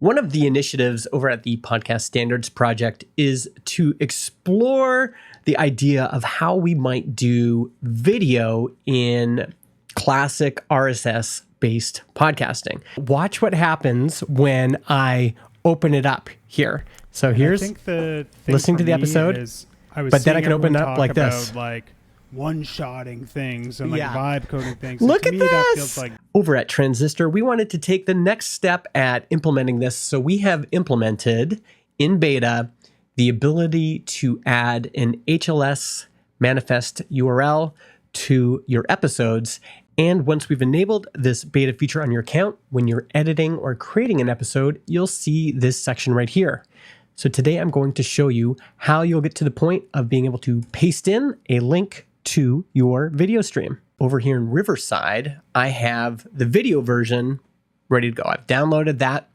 One of the initiatives over at the Podcast Standards Project is to explore the idea of how we might do video in classic RSS-based podcasting. Watch what happens when I open it up here. So here's listening to the episode, but then I can open it up like this. Like one-shotting things and vibe coding things. Look at this! That feels like... Over at Transistor, we wanted to take the next step at implementing this. So we have implemented in beta the ability to add an HLS manifest URL to your episodes. And once we've enabled this beta feature on your account, when you're editing or creating an episode, you'll see this section right here. So today I'm going to show you how you'll get to the point of being able to paste in a link to your video stream. Over here in Riverside, I have the video version ready to go. I've downloaded that,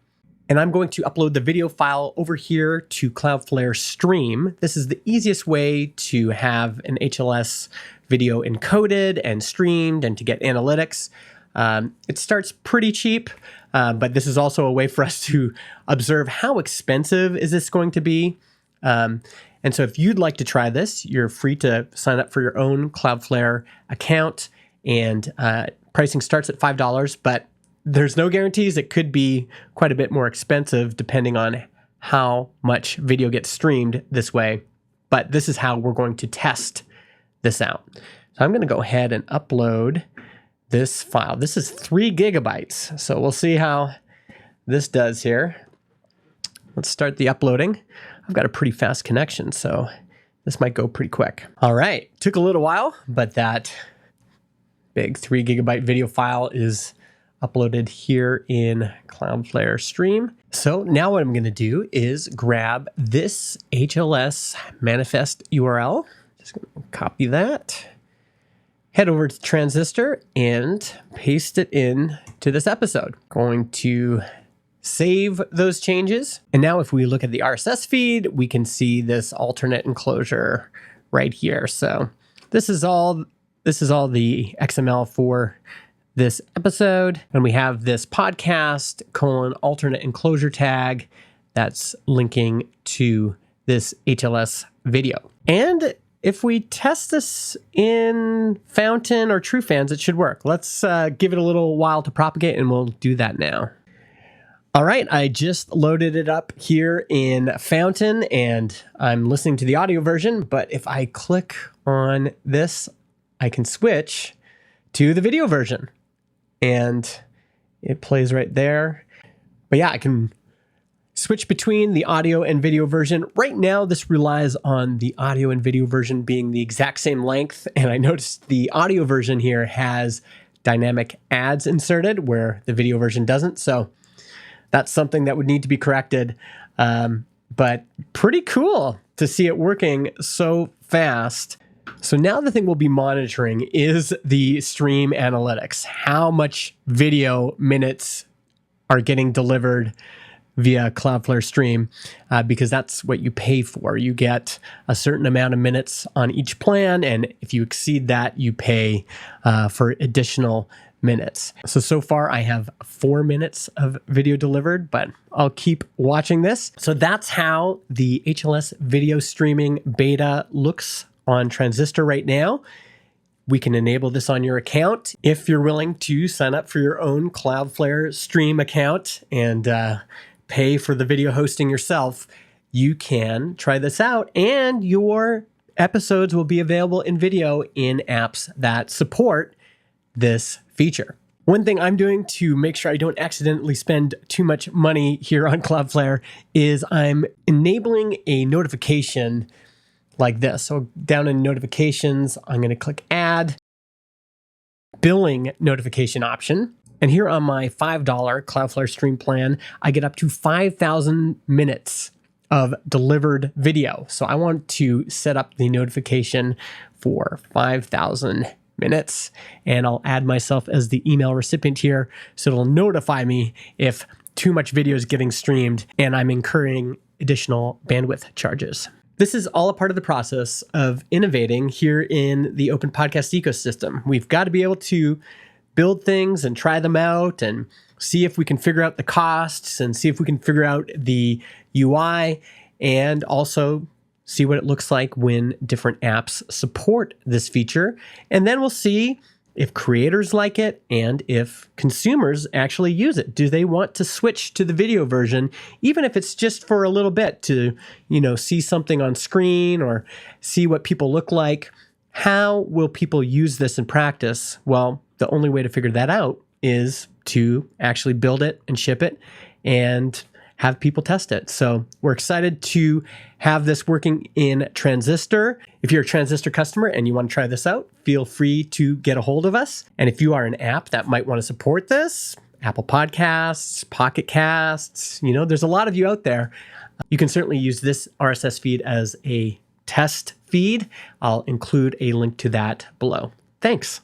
and I'm going to upload the video file over here to Cloudflare Stream. This is the easiest way to have an HLS video encoded and streamed and to get analytics. It starts pretty cheap, but this is also a way for us to observe how expensive is this going to be. And so if you'd like to try this, you're free to sign up for your own Cloudflare account, and pricing starts at $5, but there's no guarantees. It could be quite a bit more expensive depending on how much video gets streamed this way. But this is how we're going to test this out. So I'm going to go ahead and upload this file. This is 3 gigabytes. So we'll see how this does here. Let's start the uploading. I've got a pretty fast connection, so this might go pretty quick. All right, took a little while, but that big 3 gigabyte video file is uploaded here in Cloudflare Stream. So now what I'm gonna do is grab this HLS manifest URL. Just gonna copy that, head over to Transistor and paste it in to this episode. Going to save those changes. And now if we look at the RSS feed, we can see this alternate enclosure right here. So this is all the XML for this episode. And we have this podcast : alternate enclosure tag that's linking to this HLS video. And if we test this in Fountain or TrueFans, it should work. Let's give it a little while to propagate, and we'll do that now. All right, I just loaded it up here in Fountain, and I'm listening to the audio version, but if I click on this, I can switch to the video version, and it plays right there. But yeah, I can switch between the audio and video version. Right now, this relies on the audio and video version being the exact same length, and I noticed the audio version here has dynamic ads inserted where the video version doesn't, so that's something that would need to be corrected, but pretty cool to see it working so fast. So now the thing we'll be monitoring is the stream analytics. How much video minutes are getting delivered via Cloudflare Stream, because that's what you pay for. You get a certain amount of minutes on each plan, and if you exceed that, you pay for additional minutes. So far I have 4 minutes of video delivered, but I'll keep watching this. So that's how the HLS video streaming beta looks on Transistor right now. We can enable this on your account if you're willing to sign up for your own Cloudflare Stream account and pay for the video hosting yourself. You can try this out, and your episodes will be available in video in apps that support this feature. One thing I'm doing to make sure I don't accidentally spend too much money here on Cloudflare is I'm enabling a notification like this. So down in notifications, I'm going to click add billing notification option. And here on my $5 Cloudflare Stream plan, I get up to 5,000 minutes of delivered video. So I want to set up the notification for 5,000 minutes, and I'll add myself as the email recipient here, so it'll notify me if too much video is getting streamed and I'm incurring additional bandwidth charges. This is all a part of the process of innovating here in the open podcast ecosystem. We've got to be able to build things and try them out and see if we can figure out the costs and see if we can figure out the UI, and also see what it looks like when different apps support this feature. And then we'll see if creators like it and if consumers actually use it. Do they want to switch to the video version, even if it's just for a little bit to, see something on screen or see what people look like? How will people use this in practice? Well, the only way to figure that out is to actually build it and ship it and have people test it. So we're excited to have this working in Transistor. If you're a Transistor customer and you want to try this out, feel free to get a hold of us. And if you are an app that might want to support this, Apple Podcasts, Pocket Casts, there's a lot of you out there. You can certainly use this RSS feed as a test feed. I'll include a link to that below. Thanks.